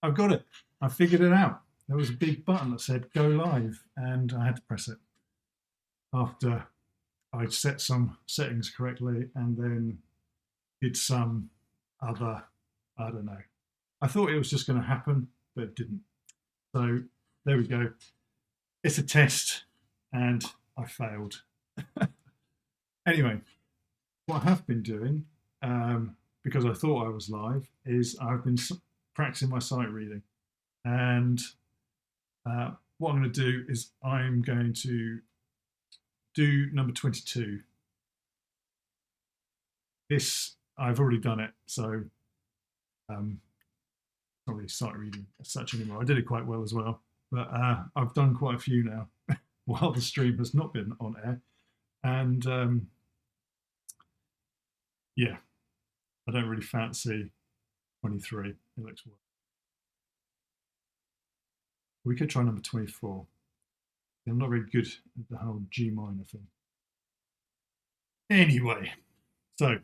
I've got it. I figured it out. There was a big button that said go live, and I had to press it after I'd set some settings correctly and then did some other, I don't know. I thought it was just going to happen, but it didn't. So there we go. It's a test, and I failed. Anyway, what I have been doing, because I thought I was live, is I've been practicing my sight reading. And what I'm going to do is I'm going to do number 22. This, I've already done it, so not really sight reading as such anymore. I did it quite well as well, but I've done quite a few now while the stream has not been on air. And yeah, I don't really fancy 23. It looks worse. We could try number 24. I'm not very good at the whole G minor thing. Anyway, so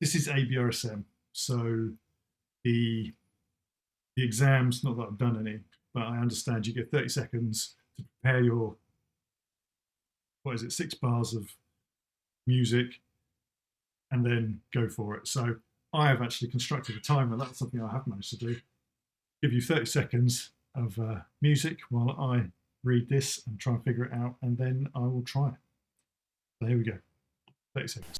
this is ABRSM. So the exams, not that I've done any, but I understand you get 30 seconds to prepare your, what is it, 6 bars of music, and then go for it. So I have actually constructed a timer. That's something I have managed to do. Give you 30 seconds of music while I read this and try and figure it out, and then I will try it. So here we go. 30 seconds.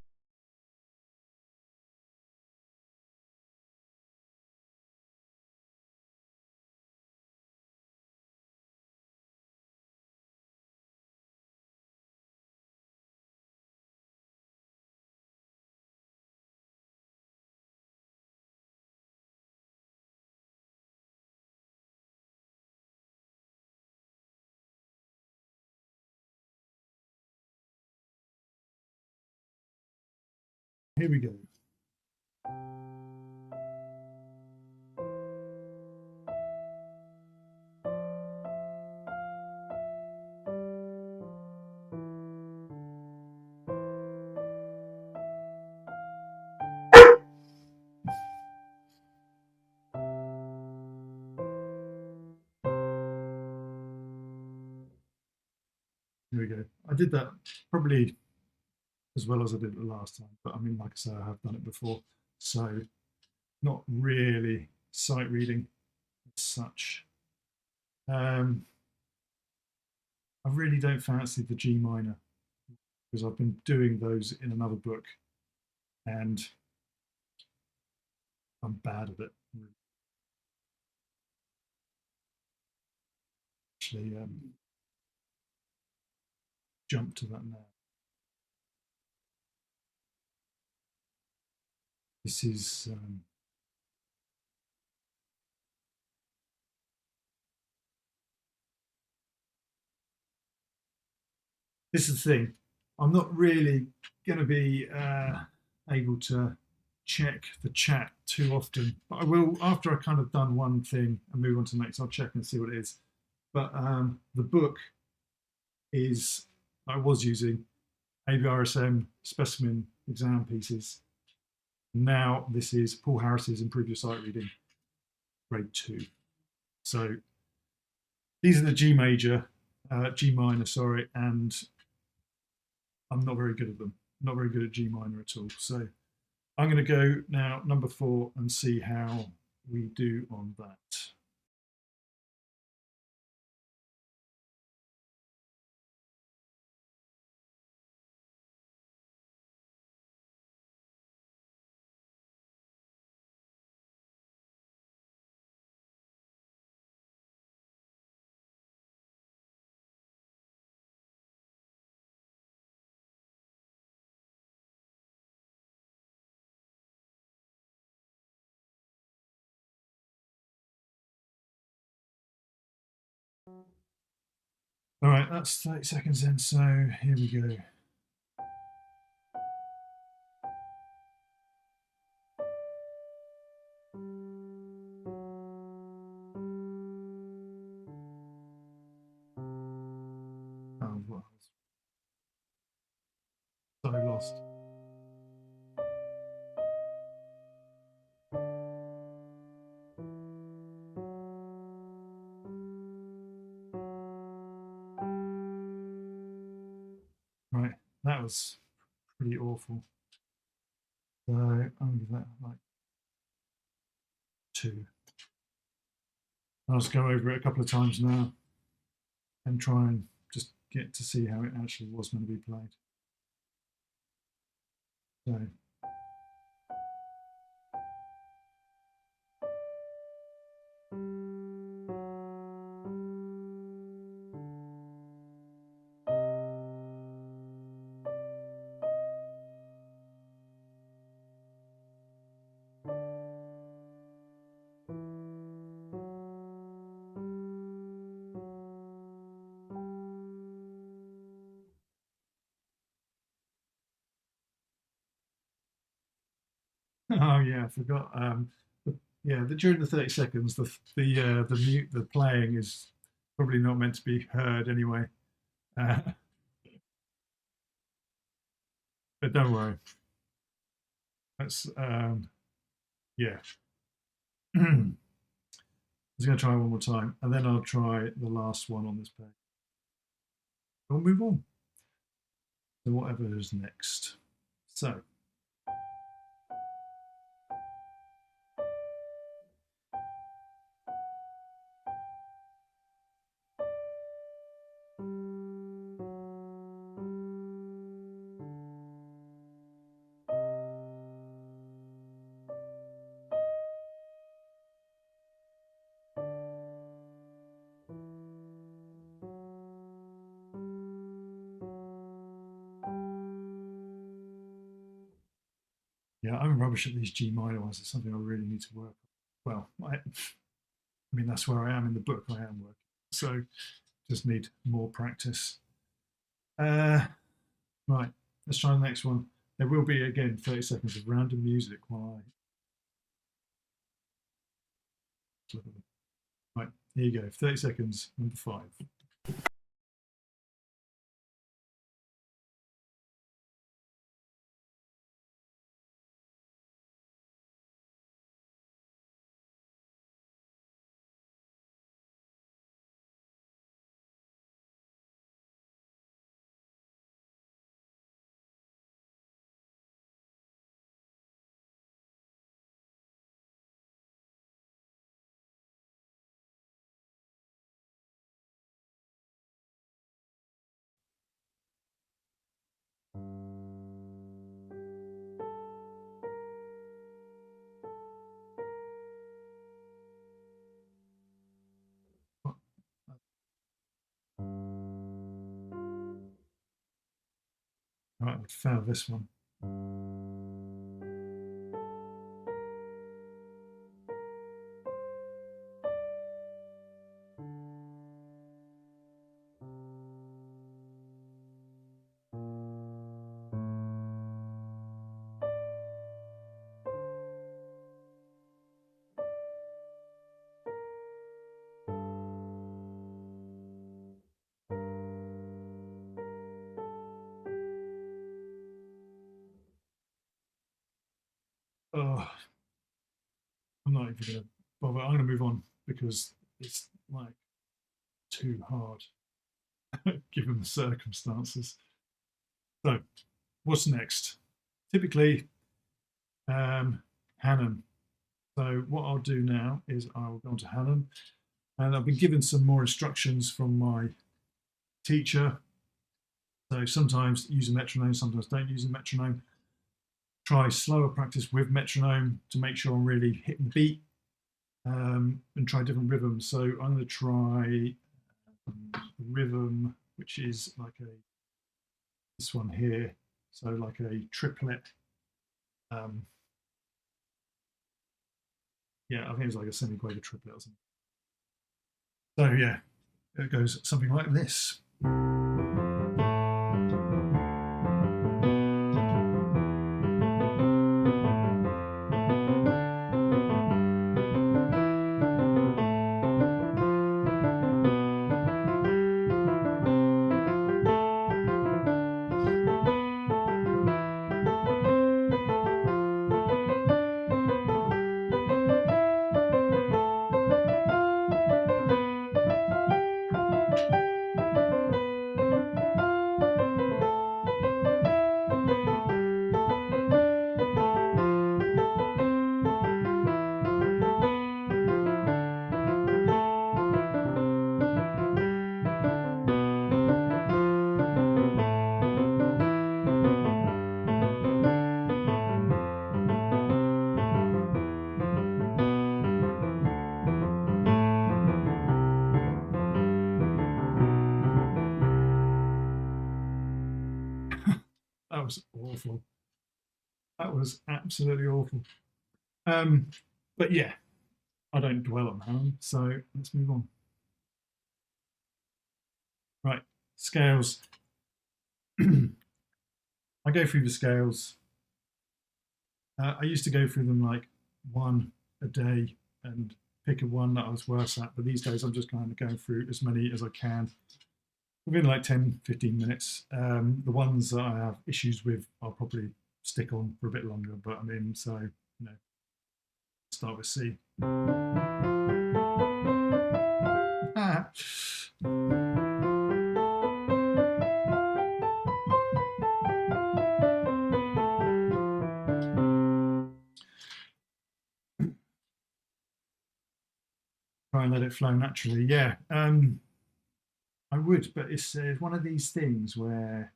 Here we go. Here we go. I did that probably as well as I did it the last time, but I mean, like I say, I have done it before, so not really sight reading as such. I really don't fancy the G minor because I've been doing those in another book, and I'm bad at it. Actually, jump to that now. This is this is the thing. I'm not really going to be able to check the chat too often, but I will after I kind of done one thing and move on to the next. I'll check and see what it is. But the book is I was using ABRSM specimen exam pieces. Now this is Paul Harris's Improve Your Sight Reading, grade 2. So these are the G major, G minor, sorry, and I'm not very good at them. Not very good at G minor at all. So I'm going to go now number 4 and see how we do on that. All right, that's 30 seconds in, so here we go. Oh, well, so lost. Right, that was pretty awful. So I'll give that like 2. I'll just go over it a couple of times now and try and just get to see how it actually was going to be played. So. Oh yeah, I forgot. Yeah, during the 30 seconds, the playing is probably not meant to be heard anyway. Uh, but don't worry. That's yeah. I'm just going to try one more time, and then I'll try the last one on this page. We'll move on to whatever is next. So. Yeah, I'm rubbish at these G minor ones. It's something I really need to work on. Well, I mean, that's where I am in the book. I am working. So just need more practice. Right, let's try the next one. There will be, again, 30 seconds of random music while I... Right, here you go. 30 seconds, number 5. Right, I found this one. Oh, I'm not even going to bother. I'm going to move on because it's like too hard given the circumstances. So, what's next? Typically, Hanon. So, what I'll do now is I will go on to Hanon, and I've been given some more instructions from my teacher. So, sometimes use a metronome, sometimes don't use a metronome. Try slower practice with metronome to make sure I'm really hitting the beat, and try different rhythms. So, I'm going to try the rhythm, which is like this one here. So, like a triplet. Yeah, I think it's like a semi-quaver triplet or something. So yeah, it goes something like this. That was awful. That was absolutely awful. But yeah, I don't dwell on Hanon, so let's move on. Right, scales. I go through the scales. I used to go through them like one a day and pick a one that I was worse at, but these days I'm just kind of going through as many as I can within like 10, 15 minutes. The ones that I have issues with, I'll probably stick on for a bit longer, but I mean, so, you know, start with C. Try and let it flow naturally. Yeah, I would, but it's one of these things where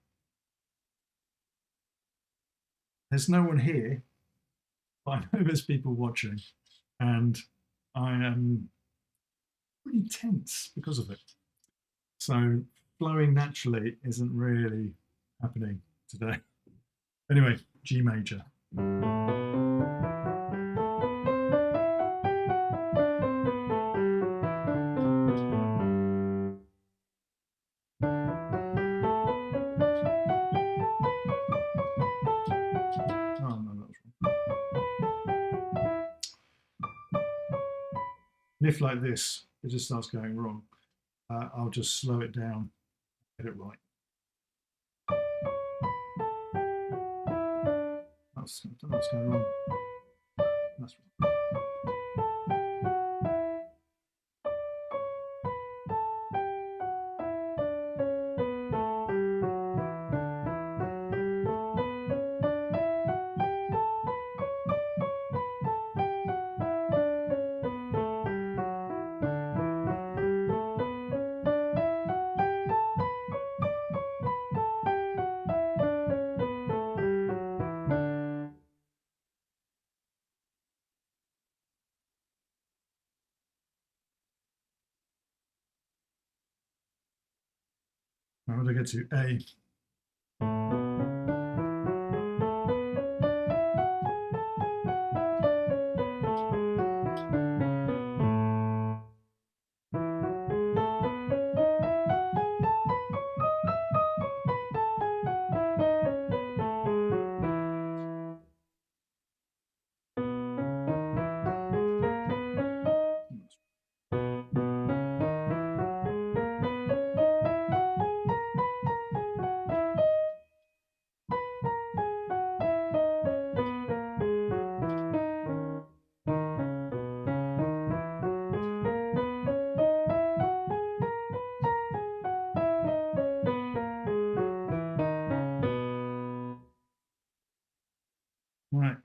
there's no one here, but I know there's people watching, and I am pretty tense because of it. So flowing naturally isn't really happening today. Anyway, G major. Oh no, that was wrong. And if like this, it just starts going wrong, I'll just slow it down, get it right. I don't know what's going wrong. That's wrong. Now, what do I get to? A. Right,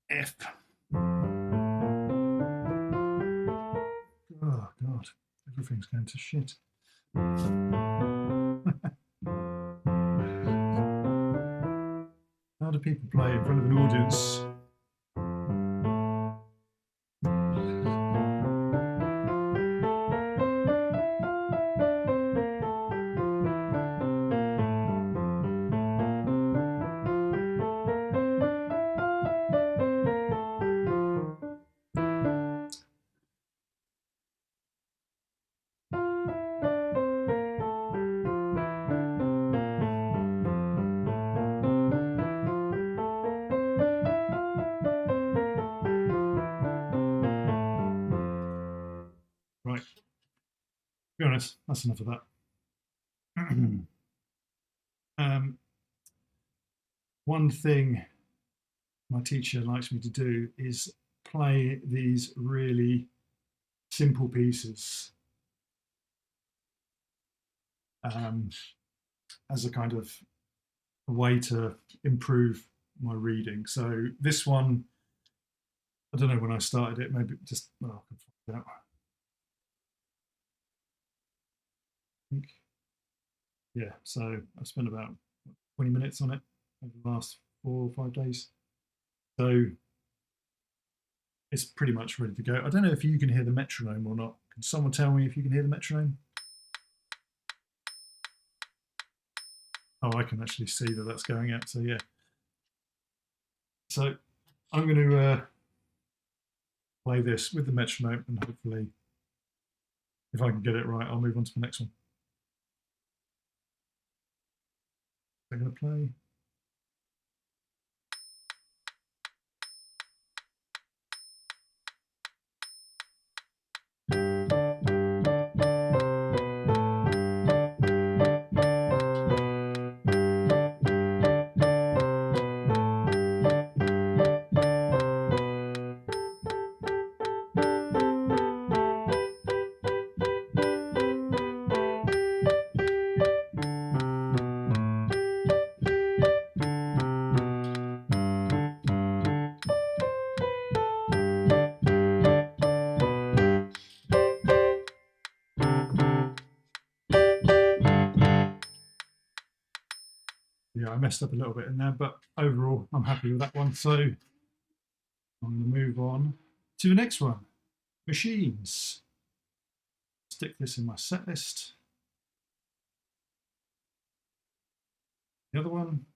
F. Oh God, everything's going to shit. How do people play in front of an audience? Right, to be honest, that's enough of that. One thing my teacher likes me to do is play these really simple pieces as a kind of way to improve my reading. So this one, I don't know when I started it, maybe just, well, I can find out. I think, yeah, so I spent about 20 minutes on it over the last 4 or 5 days. So it's pretty much ready to go. I don't know if you can hear the metronome or not. Can someone tell me if you can hear the metronome? Oh, I can actually see that that's going out. So yeah. So I'm going to play this with the metronome, and hopefully, if I can get it right, I'll move on to the next one. I'm going to play. Yeah, I messed up a little bit in there, but overall, I'm happy with that one. So I'm going to move on to the next one, machines. Stick this in my set list. The other one.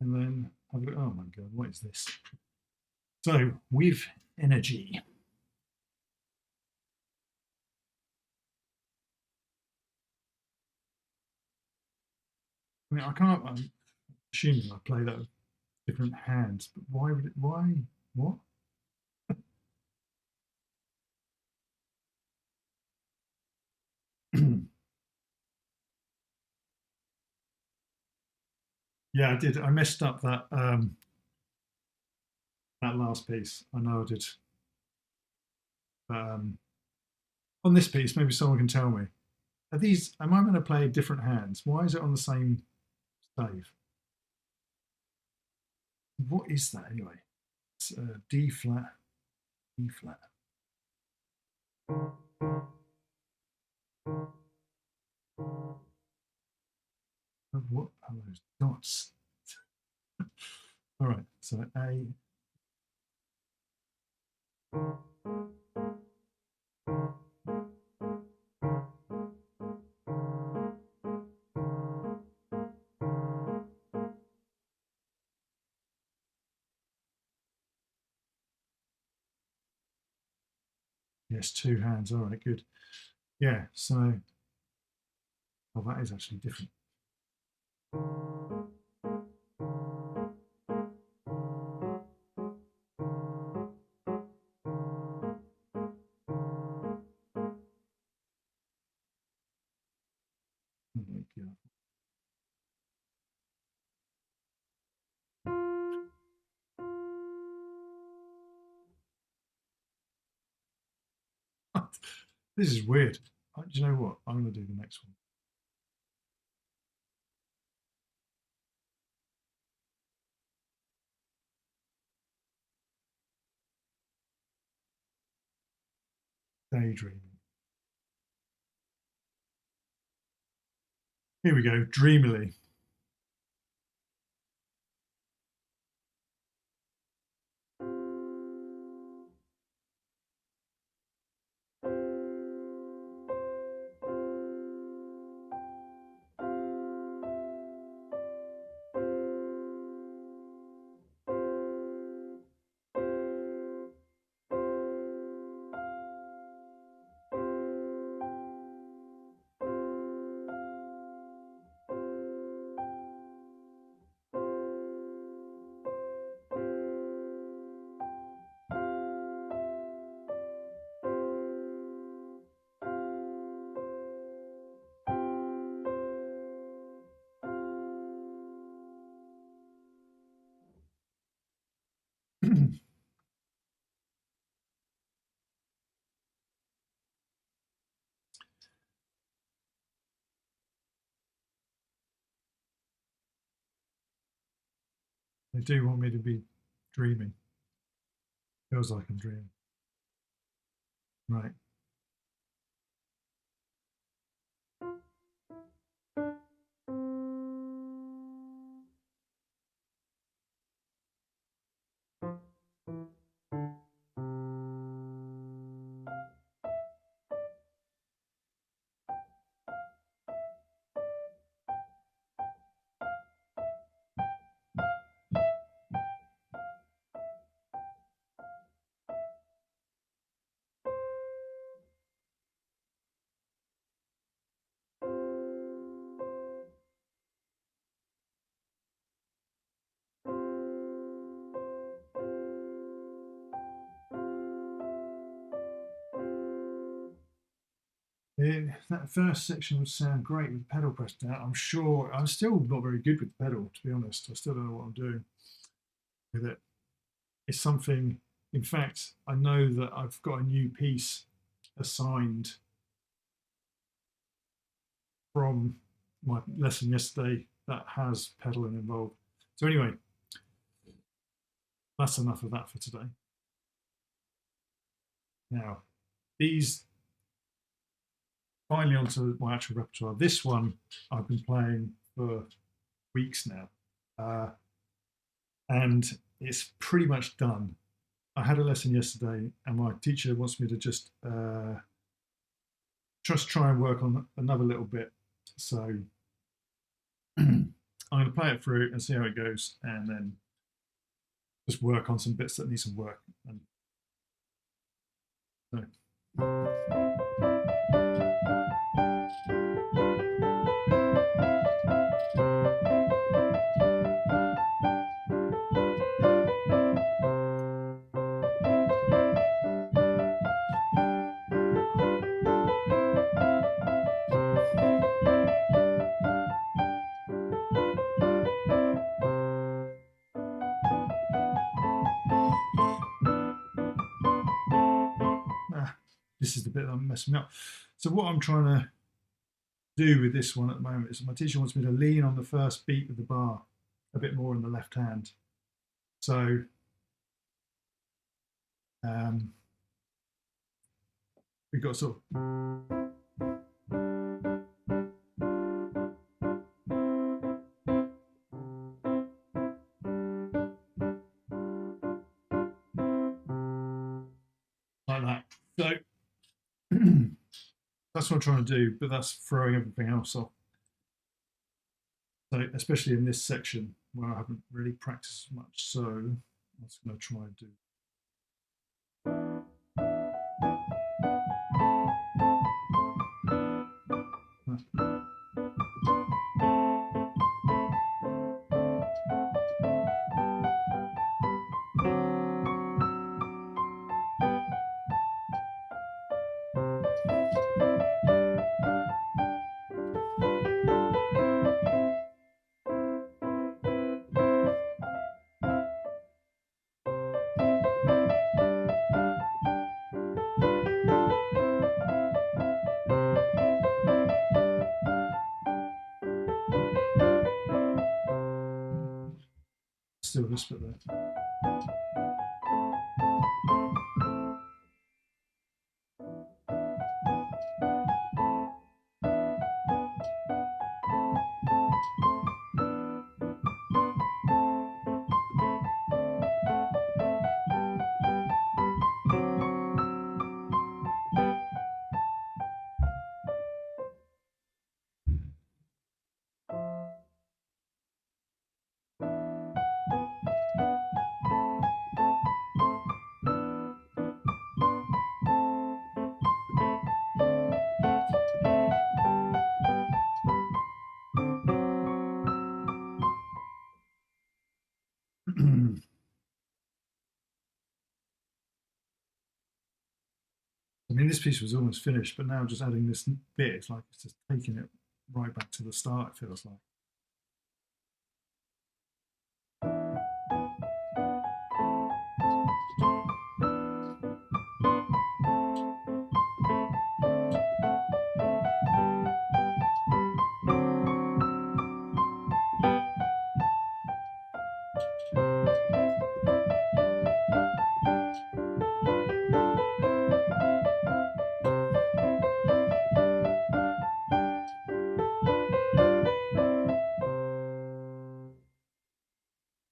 And then have a look. Oh my God, what is this? So with energy. I mean, I can't. I'm assuming I play that with different hands, but why would it? Why? What? Yeah, I did. I messed up that that last piece. I know I did. On this piece, maybe someone can tell me. Are these? Am I going to play different hands? Why is it on the same stave? What is that anyway? It's D flat, E flat. What are those dots? All right, so A. Yes, two hands. All right, good. Yeah, so oh, that is actually different. This is weird. Do you know what? I'm going to do the next one. Daydreaming. Here we go. Dreamily. They do want me to be dreaming. Feels like I'm dreaming. Right. That first section would sound great with pedal pressed down. I'm sure I'm still not very good with the pedal, to be honest. I still don't know what I'm doing with it. It's something, in fact, I know that I've got a new piece assigned from my lesson yesterday that has pedaling involved. So anyway, that's enough of that for today. Now, these finally onto my actual repertoire. This one I've been playing for weeks now, and it's pretty much done. I had a lesson yesterday, and my teacher wants me to just try and work on another little bit. So I'm going to play it through and see how it goes, and then just work on some bits that need some work. And so. This is the bit that I'm messing up. So what I'm trying to do with this one at the moment is my teacher wants me to lean on the first beat of the bar a bit more in the left hand. So we've got sort of like that. So that's what I'm trying to do, but that's throwing everything else off. So especially in this section where I haven't really practiced much, so I'm just going to try and do. Still this bit there. I mean, this piece was almost finished, but now just adding this bit, it's like it's just taking it right back to the start, it feels like.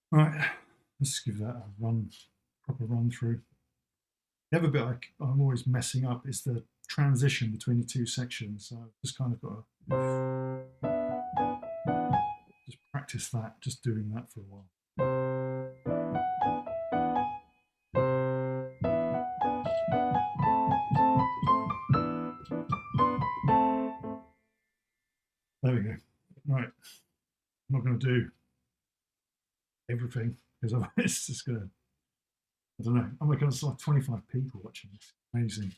Right, let's give that a proper run through. The other bit I'm always messing up is the transition between the two sections. So I've just kind of got to just practice that, just doing that for a while. There we go. Right, I'm not going to do everything because it's just going to, I don't know. Oh my God, it's like 25 people watching this. Amazing.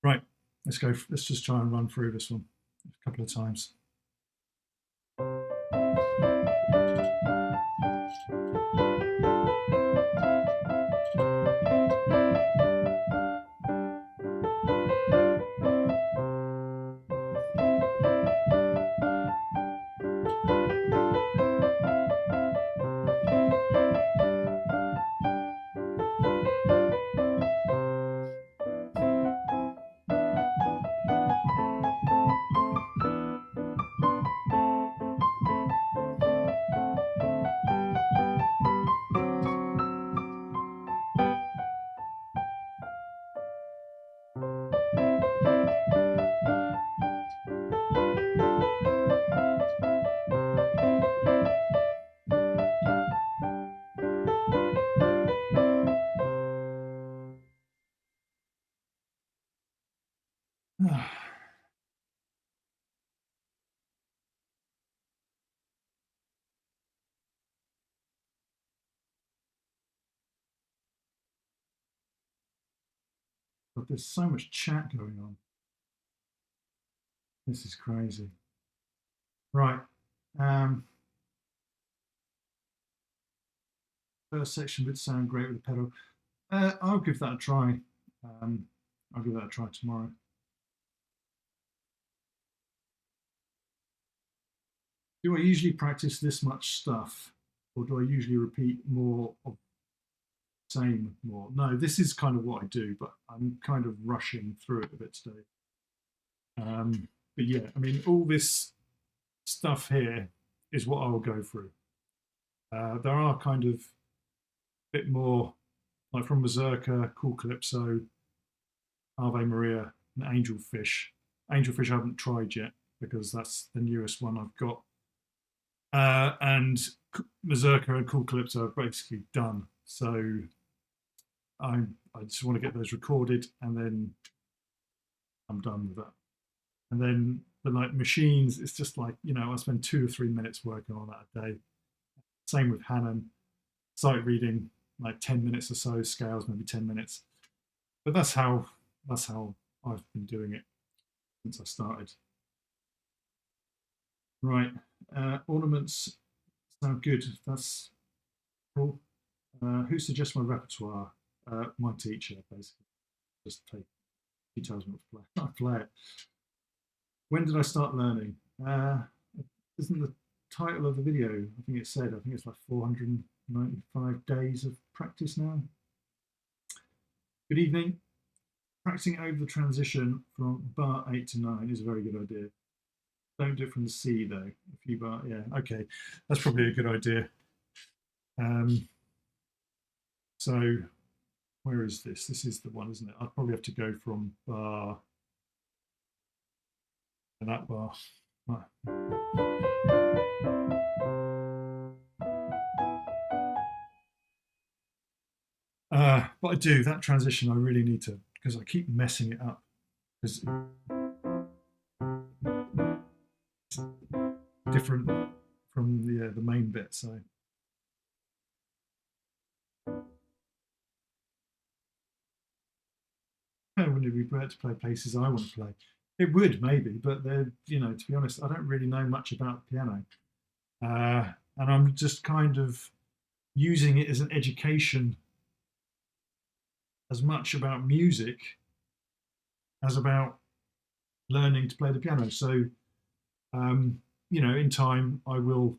Right, Let's just try and run through this one a couple of times. But there's so much chat going on. This is crazy. Right. First section would sound great with the pedal. I'll give that a try. I'll give that a try tomorrow. Do I usually practice this much stuff, or do I usually repeat more of the same more? No, this is kind of what I do, but I'm kind of rushing through it a bit today. But yeah, I mean, all this stuff here is what I'll go through. There are kind of a bit more, like from Berserker, Cool Calypso, Ave Maria, and Angelfish. Angelfish I haven't tried yet because that's the newest one I've got. And Berserker and Cool Calypso are basically done. So I just want to get those recorded and then I'm done with that. And then the like machines, it's just like, you know, I spend 2 or 3 minutes working on that a day. Same with Hanon, sight reading, like 10 minutes or so, scales maybe 10 minutes. But that's how I've been doing it since I started. Right, ornaments sound good. That's cool. Who suggests my repertoire? My teacher, basically. Just take. He tells me what to play. I play it. When did I start learning? Isn't the title of the video? I think it said. I think it's like 495 days of practice now. Good evening. Practicing over the transition from bar 8 to 9 is a very good idea. Don't do it from the C though. A few bar, yeah, okay, that's probably a good idea. So where is this? This is the one, isn't it? I'd probably have to go from bar to that bar. Right. But I do that transition. I really need to because I keep messing it up. Because it's different from the main bit. So wouldn't it be great to play places I want to play? It would maybe, but they're, you know, to be honest, I don't really know much about the piano, and I'm just kind of using it as an education as much about music as about learning to play the piano. So, you know, in time I will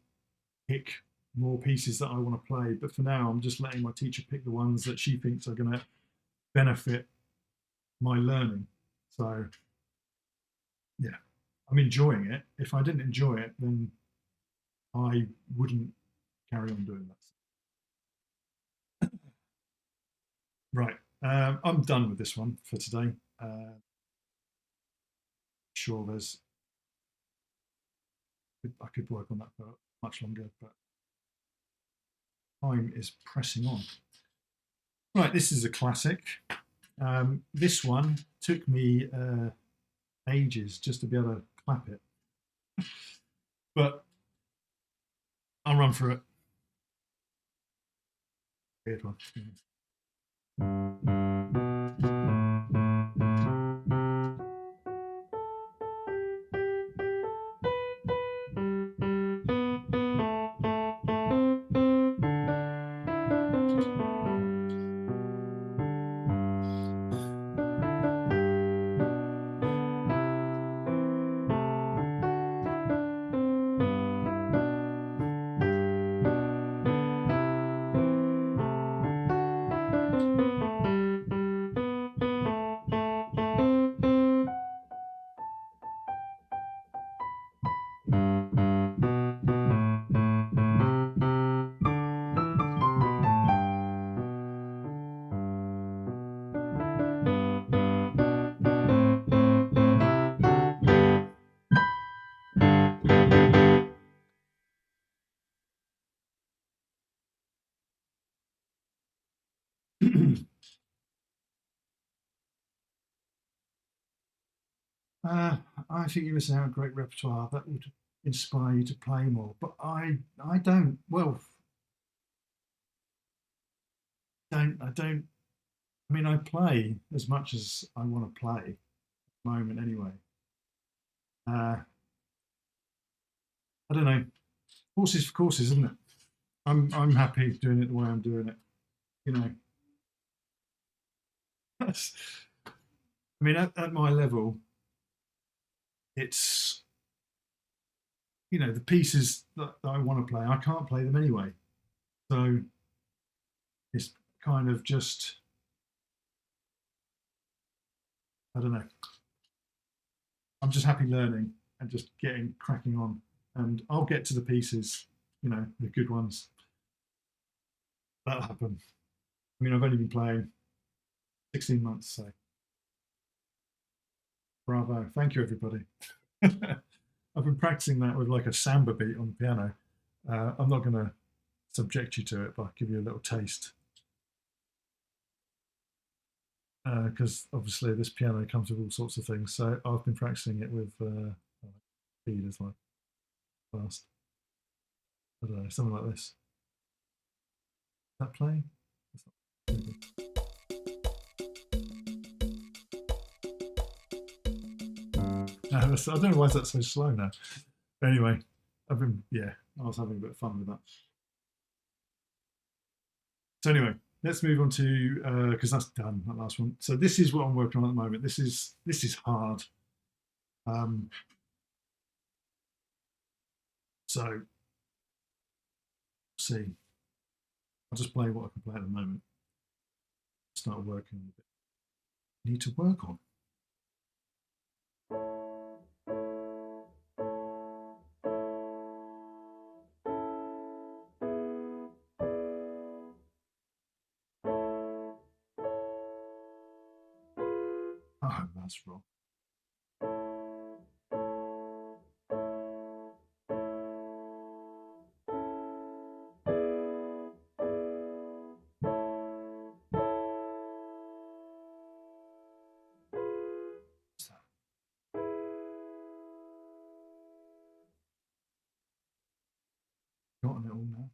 pick more pieces that I want to play, but for now I'm just letting my teacher pick the ones that she thinks are going to benefit my learning. So yeah, I'm enjoying it. If I didn't enjoy it, then I wouldn't carry on doing that. Right, I'm done with this one for today. Sure, I could work on that for much longer, but time is pressing on. Right, this is a classic. This one took me ages just to be able to clap it, but I'll run through it. Weird one. I think you're missing out on a great repertoire that would inspire you to play more. But I don't. Well, I don't. I mean, I play as much as I want to play at the moment, anyway. Uh, I don't know. Horses for courses, isn't it? I'm happy doing it the way I'm doing it. You know, that's, I mean, at my level, it's the pieces that I want to play. I can't play them anyway, so it's kind of just I don't know. I'm just happy learning and just getting cracking on, and I'll get to the pieces, the good ones. That'll happen. I mean, I've only been playing 16 months, so bravo. Thank you, everybody. I've been practicing that with like a samba beat on the piano. I'm not going to subject you to it, but I'll give you a little taste. Because obviously this piano comes with all sorts of things. So I've been practicing it with speed as well, fast. I don't know, something like this. Is that playing? No, I don't know why that's so slow now. But anyway, I was having a bit of fun with that. So anyway, let's move on to because that's done, that last one. So this is what I'm working on at the moment. This is hard. Um, so see, I'll just play what I can play at the moment. Start working a bit. Need to work on. Oh, that's wrong. Gotten it all now.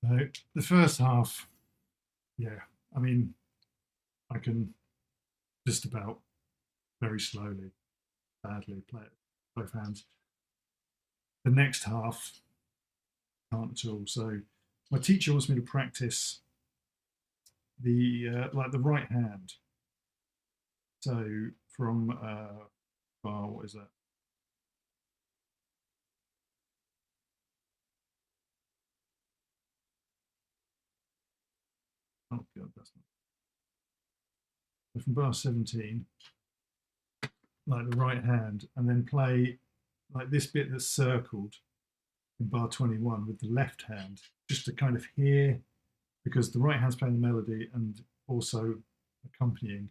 So the first half, yeah, I mean, I can just about very slowly, badly play it with both hands. The next half, can't at all. So my teacher wants me to practice the like the right hand. So from what is that? Oh god, that's not. So from bar 17, like the right hand, and then play like this bit that's circled in bar 21 with the left hand, just to kind of hear, because the right hand's playing the melody and also accompanying,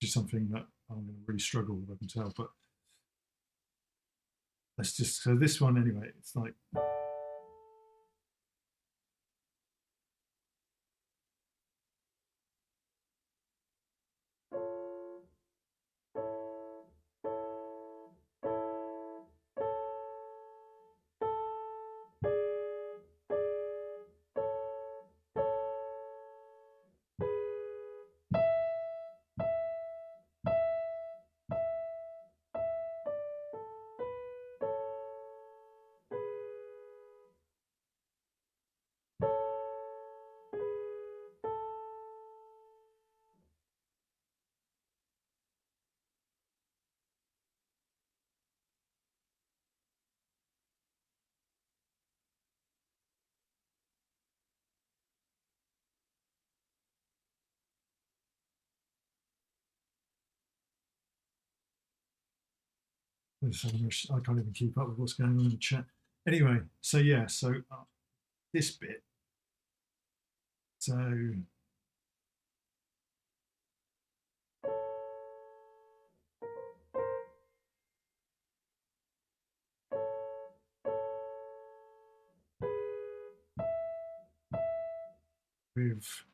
which is something that I'm going to really struggle with, I can tell. But let's just, so this one anyway, it's like. I can't even keep up with what's going on in the chat. Anyway, so yeah, so this bit. So with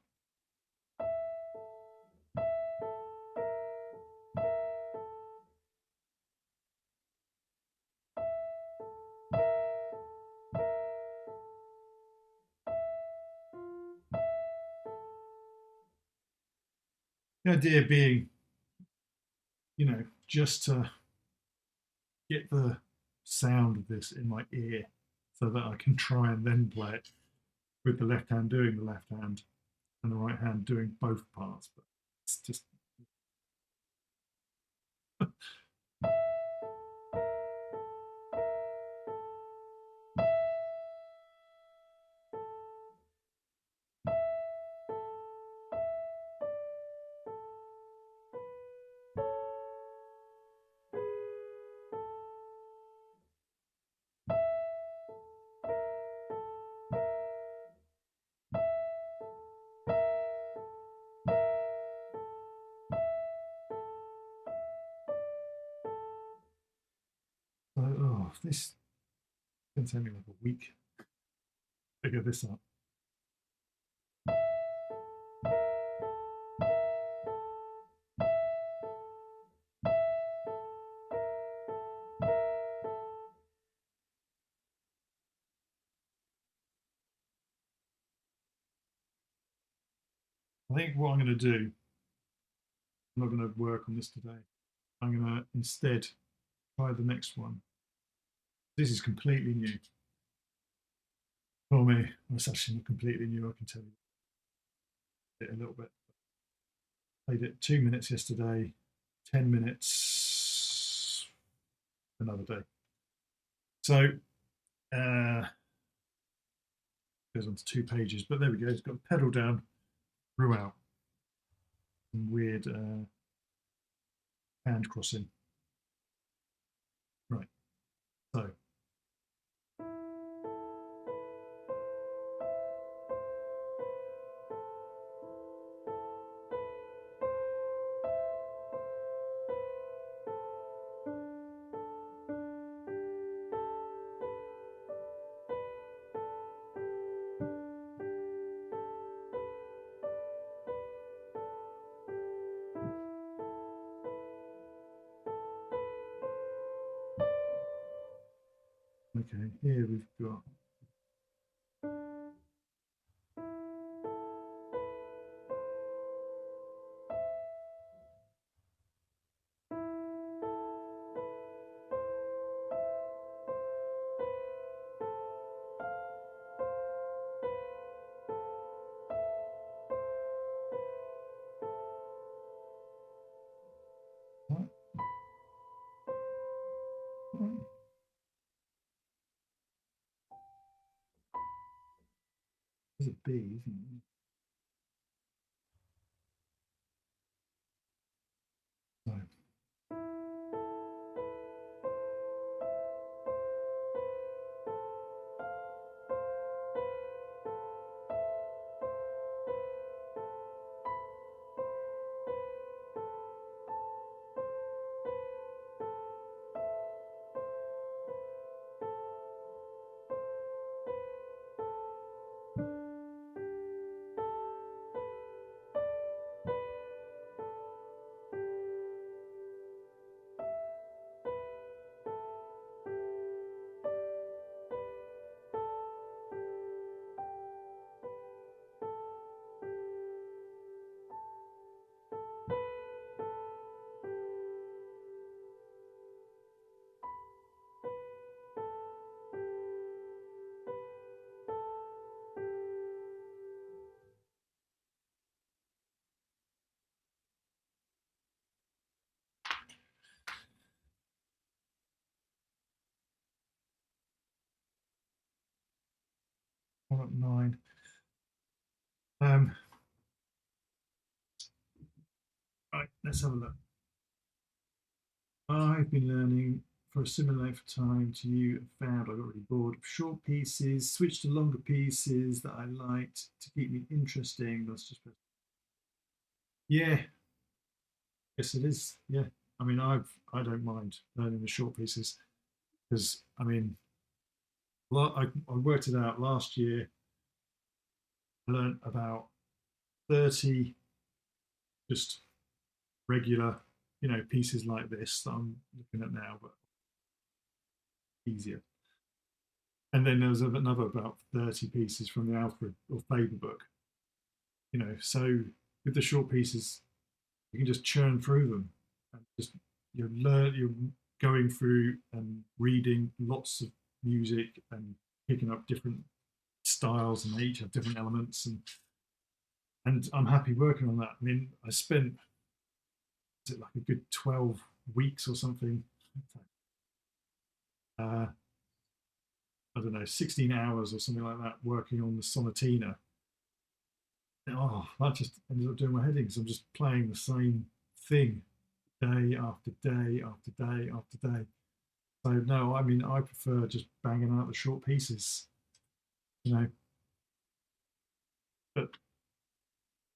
the idea being, just to get the sound of this in my ear so that I can try and then play it with the left hand doing the left hand and the right hand doing both parts. But it's just. This is going to take me like a week to figure this out. I think what I'm going to do, I'm not going to work on this today. I'm going to instead try the next one. This is completely new for me. Well, it's actually not completely new, I can tell you it a little bit. Played it 2 minutes yesterday, 10 minutes another day. So goes on to 2 pages, but there we go. It's got a pedal down throughout. Some weird hand crossing. Right. So. Okay, here we've got. There's a B, isn't it? So. 9. Right, let's have a look. I've been learning for a similar length of time to you and found I got really bored of short pieces, switched to longer pieces that I liked to keep me interesting. That's just, yeah, yes, it is. Yeah. I mean, I don't mind learning the short pieces because, I mean, I worked it out last year. I learned about 30 just regular, pieces like this that I'm looking at now, but easier. And then there was another about 30 pieces from the Alfred or Faber book. So with the short pieces, you can just churn through them and just you're going through and reading lots of music and picking up different styles, and they each have different elements, and I'm happy working on that. I mean, I spent, is it like a good 12 weeks or something, I don't know, 16 hours or something like that working on the sonatina. Oh, that just ended up doing my head in because I'm just playing the same thing day after day after day after day. So no, I mean, I prefer just banging out the short pieces, you know, but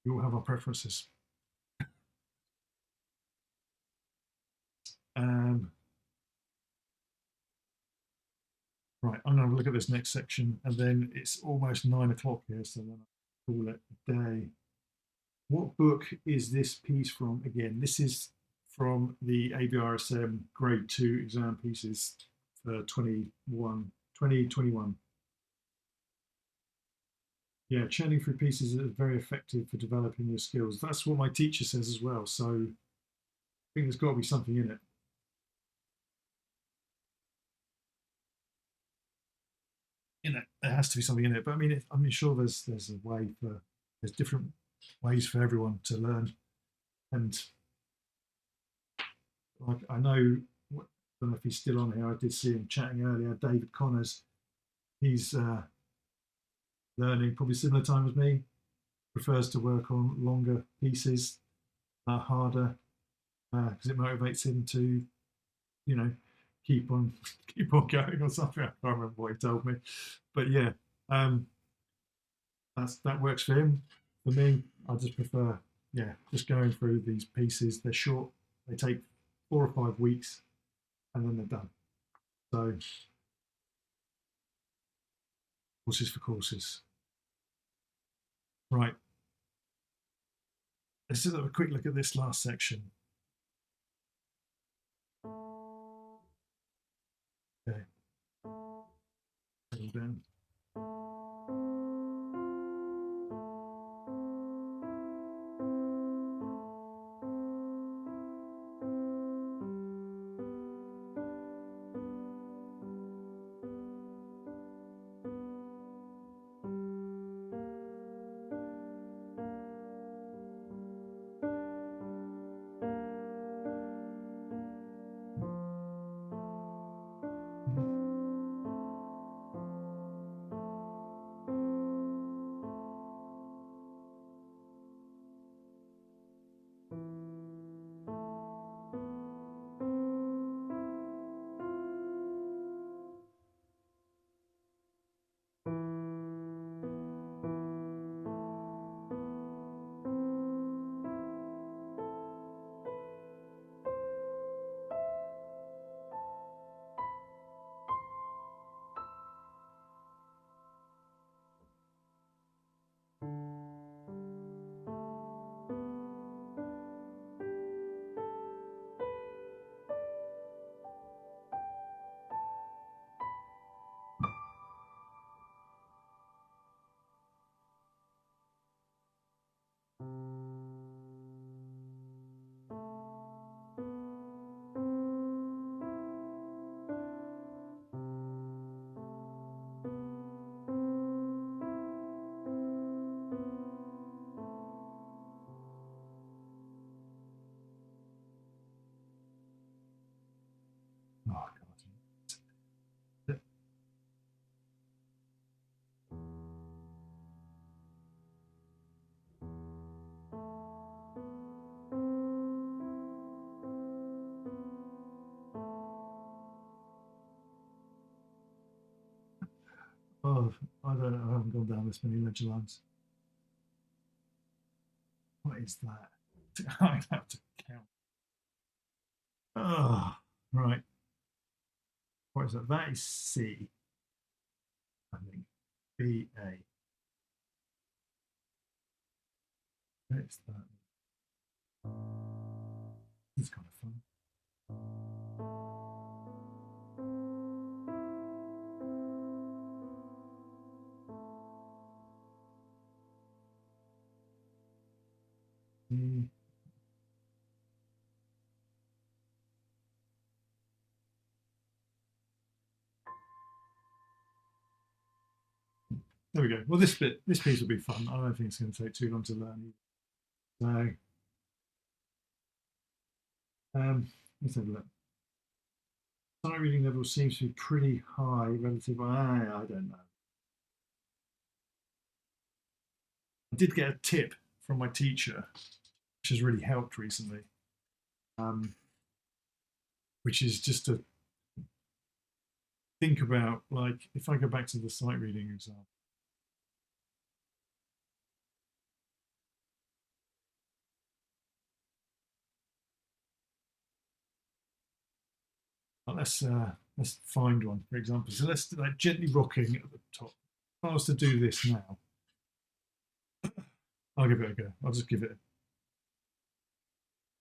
we all have our preferences. Um, right, I'm going to look at this next section, and then it's almost 9 o'clock here, so then I'll call it a day. What book is this piece from? Again, this is from the ABRSM Grade 2 exam pieces for 2021. Yeah, churning through pieces is very effective for developing your skills. That's what my teacher says as well. So I think there's got to be something in it. There has to be something in it. But I mean, I'm sure there's a way for there's different ways for everyone to learn. And like I know, I don't know if he's still on here. I did see him chatting earlier. David Connors. He's learning probably similar time as me. Prefers to work on longer pieces, harder, because it motivates him to, you know, keep on keep on going or something. I can't remember what he told me, but yeah, um, that works for him. For me, I just prefer, yeah, just going through these pieces. They're short. They take 4 or 5 weeks, and then they're done. So courses for courses. Right. Let's just have a quick look at this last section. Okay. Settle down. Oh, I don't know. I haven't gone down this many ledger lines. What is that? I have to count. Oh, right. What is that? That is C, I think. B, A. What is that? It's kind of fun. C. There we go. Well, this piece will be fun. I don't think it's going to take too long to learn. So, let's have a look. Sight reading level seems to be pretty high relative. I don't know. I did get a tip from my teacher, which has really helped recently, um, which is just to think about, like, if I go back to the sight reading example, let's find one, for example. So let's like gently rocking at the top. If I was to do this now, I'll give it a go. I'll just give it,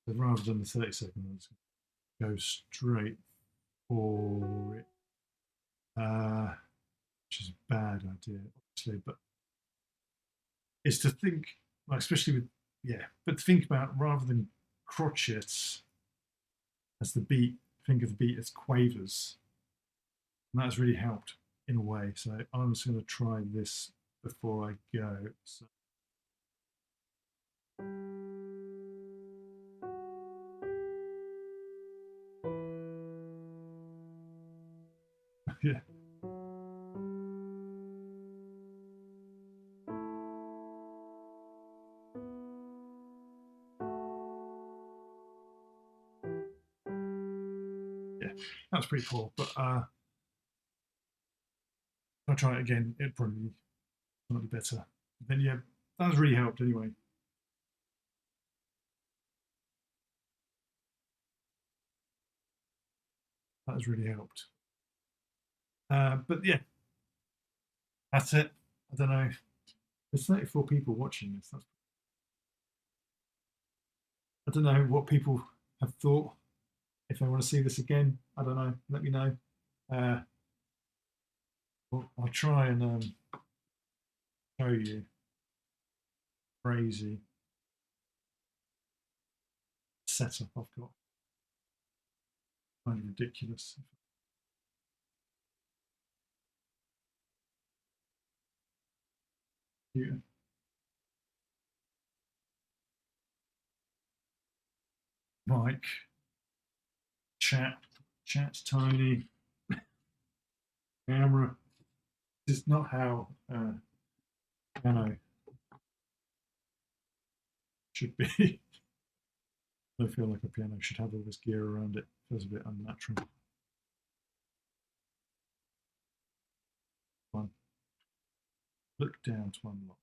rather than the 30-second, I'll just go straight for it, which is a bad idea, obviously, but is to think, like, especially with, yeah, but think about rather than crotchets as the beat, think of the beat as quavers. And that's really helped in a way. So I'm just going to try this before I go. So, yeah. Yeah, that's pretty poor, but if I try it again, it'd probably be better. Then yeah, that's really helped anyway. That has really helped. But yeah, that's it. I don't know. There's 34 people watching this. I don't know what people have thought. If they want to see this again, I don't know. Let me know. Uh, I'll try and show you. Crazy setup I've got. Kind of ridiculous. Yeah. Mic, chat's tiny, camera. It's not how piano should be. I feel like a piano should have all this gear around it. Feels a bit unnatural. One, look down to unlock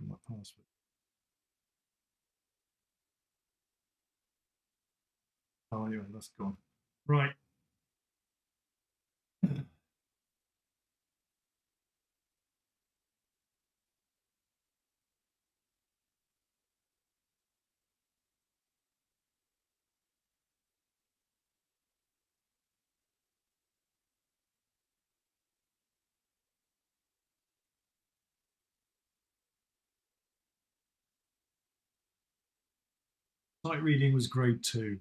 my password. Oh, anyway, that's gone. Right. Sight reading was grade 2.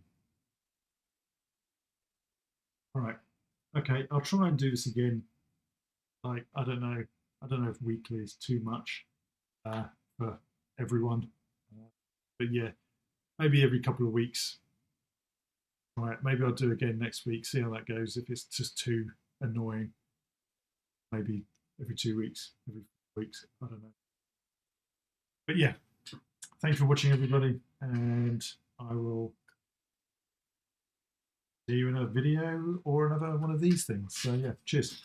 All right. Okay, I'll try and do this again. Like, I don't know. I don't know if weekly is too much for everyone. But yeah, maybe every couple of weeks. All right, maybe I'll do again next week, see how that goes. If it's just too annoying, maybe every 2 weeks, every 4 weeks. I don't know. But yeah, thanks for watching, everybody. And I will See you in a video or another one of these things. So yeah, cheers.